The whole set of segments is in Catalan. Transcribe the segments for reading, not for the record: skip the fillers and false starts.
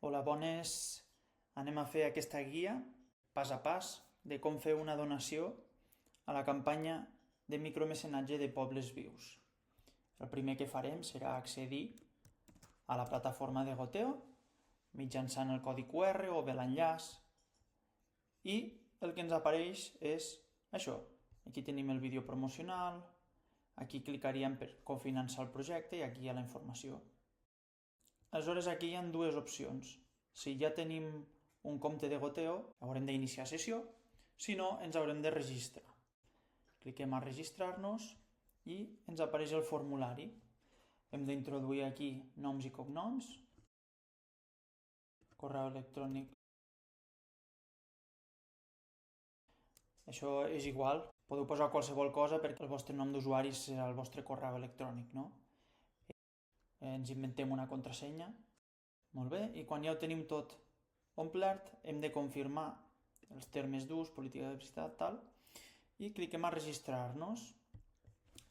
Hola, bones. Anem a fer aquesta guia pas a pas de com fer una donació a la campanya de micromecenatge de Pobles Vius. El primer que farem serà accedir a la plataforma de Goteo mitjançant el codi QR o bé l'enllaç i el que ens apareix és això. Aquí tenim el vídeo promocional, aquí clicaríem per cofinançar el projecte i aquí hi ha la informació. Aleshores aquí hi ha dues opcions. Si ja tenim un compte de Goteo, haurem d'iniciar sessió, si no ens haurem de registrar. Cliquem a registrar-nos i ens apareix el formulari. Hem d'introduir aquí noms i cognoms, correu electrònic. Això és igual, podeu posar qualsevol cosa perquè el vostre nom d'usuari serà el vostre correu electrònic, no? Ens inventem una contrasenya. Molt bé, i quan ja ho tenim tot omplert, hem de confirmar els termes d'ús, política de publicitat, tal, i cliquem a registrar-nos.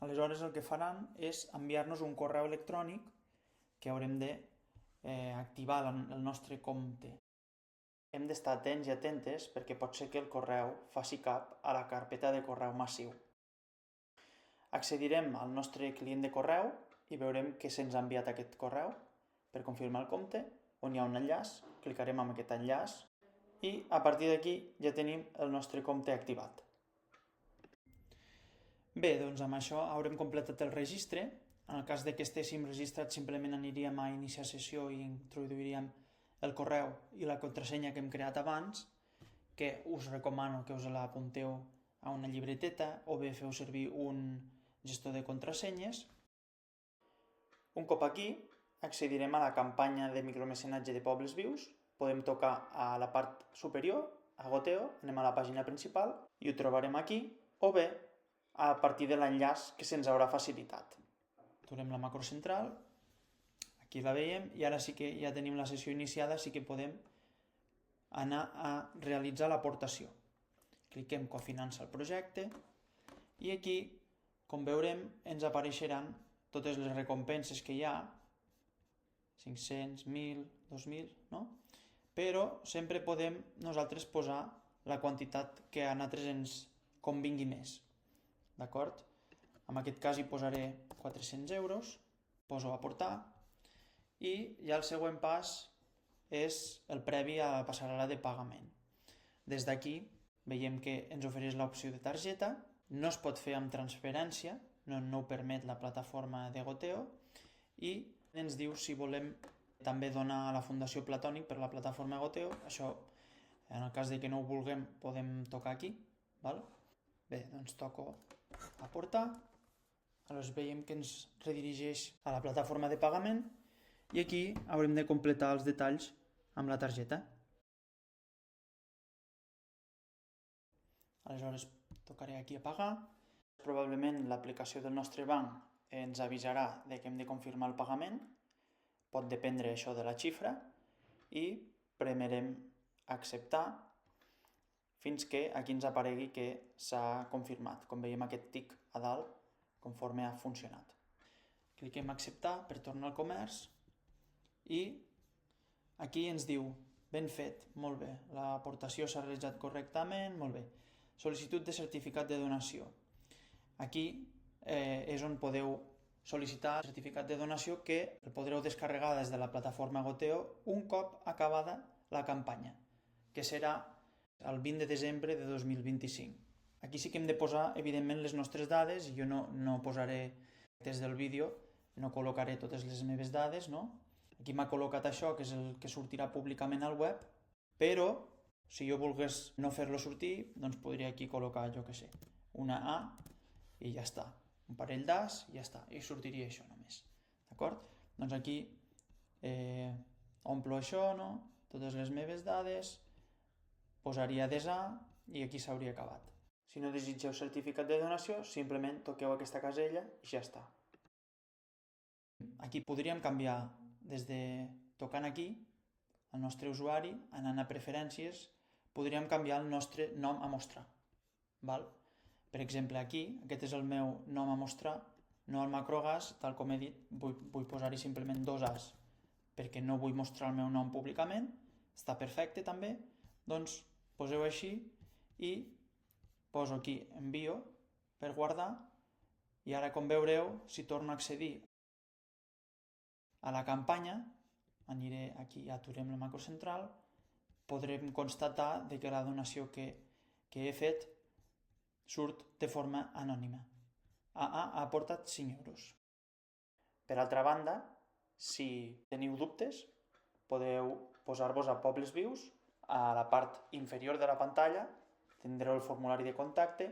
Aleshores el que faran és enviar-nos un correu electrònic que haurem d'activar el nostre compte. Hem d'estar atents i atentes perquè pot ser que el correu faci cap a la carpeta de correu massiu. Accedirem al nostre client de correu i veurem que se'ns ha enviat aquest correu per confirmar el compte, on hi ha un enllaç, clicarem en aquest enllaç i a partir d'aquí ja tenim el nostre compte activat. Bé, doncs amb això haurem completat el registre. En el cas de que estéssim registrats simplement aniríem a iniciar sessió i introduiríem el correu i la contrasenya que hem creat abans, que us recomano que us l'apunteu a una llibreteta o bé feu servir un gestor de contrasenyes. Un cop aquí, accedirem a la campanya de micromecenatge de Pobles Vius, podem tocar a la part superior, a Goteo, anem a la pàgina principal i ho trobarem aquí, o bé a partir de l'enllaç que se'ns haurà facilitat. Aturem la macro central, aquí la veiem i ara sí que ja tenim la sessió iniciada, sí que podem anar a realitzar l'aportació. Cliquem cofinança el projecte i aquí, com veurem, ens apareixeran totes les recompenses que hi ha, 500, 1.000, 2.000, no? Però sempre podem nosaltres posar la quantitat que a nosaltres ens convingui més, d'acord? En aquest cas hi posaré 400 euros, poso aportar i ja el següent pas és el previ a la passarel·la de pagament. Des d'aquí veiem que ens ofereix l'opció de targeta, no es pot fer amb transferència, no ho permet la plataforma de Goteo i ens diu si volem també donar a la Fundació Platònic per la plataforma Goteo. Això, en el cas de que no ho vulguem, podem tocar aquí. Val? Bé, doncs toco aportar. Aleshores veiem que ens redirigeix a la plataforma de pagament i aquí haurem de completar els detalls amb la targeta. Aleshores tocaré aquí a pagar. Probablement l'aplicació del nostre banc ens avisarà que hem de confirmar el pagament, pot dependre això de la xifra, i premerem acceptar fins que aquí ens aparegui que s'ha confirmat, com veiem aquest tic a dalt, conforme ha funcionat. Cliquem a acceptar per tornar al comerç i aquí ens diu ben fet, molt bé, l'aportació s'ha realitzat correctament, molt bé. Sol·licitud de certificat de donació. Aquí és on podeu sol·licitar el certificat de donació que el podreu descarregar des de la plataforma Goteo un cop acabada la campanya, que serà el 20 de desembre de 2025. Aquí sí que hem de posar, evidentment, les nostres dades, i jo no posaré des del vídeo, no col·locaré totes les meves dades, no? Aquí m'ha col·locat això, que és el que sortirà públicament al web, però si jo volgués no fer-lo sortir, doncs podria aquí col·locar, jo què sé, una A i ja està. Un parell d'As i ja està. I sortiria això només. D'acord? Doncs aquí omplo això, no? Totes les meves dades, posaria desar i aquí s'hauria acabat. Si no desitgeu certificat de donació, simplement toqueu aquesta casella i ja està. Aquí podríem canviar des de tocant aquí, el nostre usuari, anant a preferències, podríem canviar el nostre nom a mostrar. Val? Per exemple, aquí, aquest és el meu nom a mostrar, no el macrogas, tal com he dit, vull posar-hi simplement 2 As. perquè no vull mostrar el meu nom públicament, està perfecte també, doncs poseu així i poso aquí envio per guardar i ara com veureu, si torno a accedir a la campanya, aniré aquí, aturem la macro central, podrem constatar que la donació que he fet surt de forma anònima. AA ha aportat 5 euros. Per altra banda, si teniu dubtes, podeu posar-vos a Pobles Vius. A la part inferior de la pantalla tindreu el formulari de contacte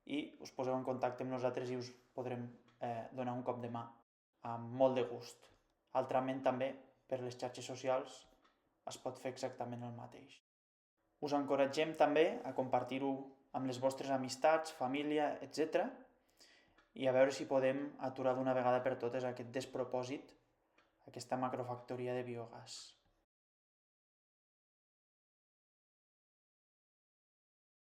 i us poseu en contacte amb nosaltres i us podrem donar un cop de mà amb molt de gust. Altrament també per les xarxes socials es pot fer exactament el mateix. Us encoratgem també a compartir-ho amb les vostres amistats, família, etc. i a veure si podem aturar d'una vegada per totes aquest despropòsit, aquesta macrofactoria de biogàs.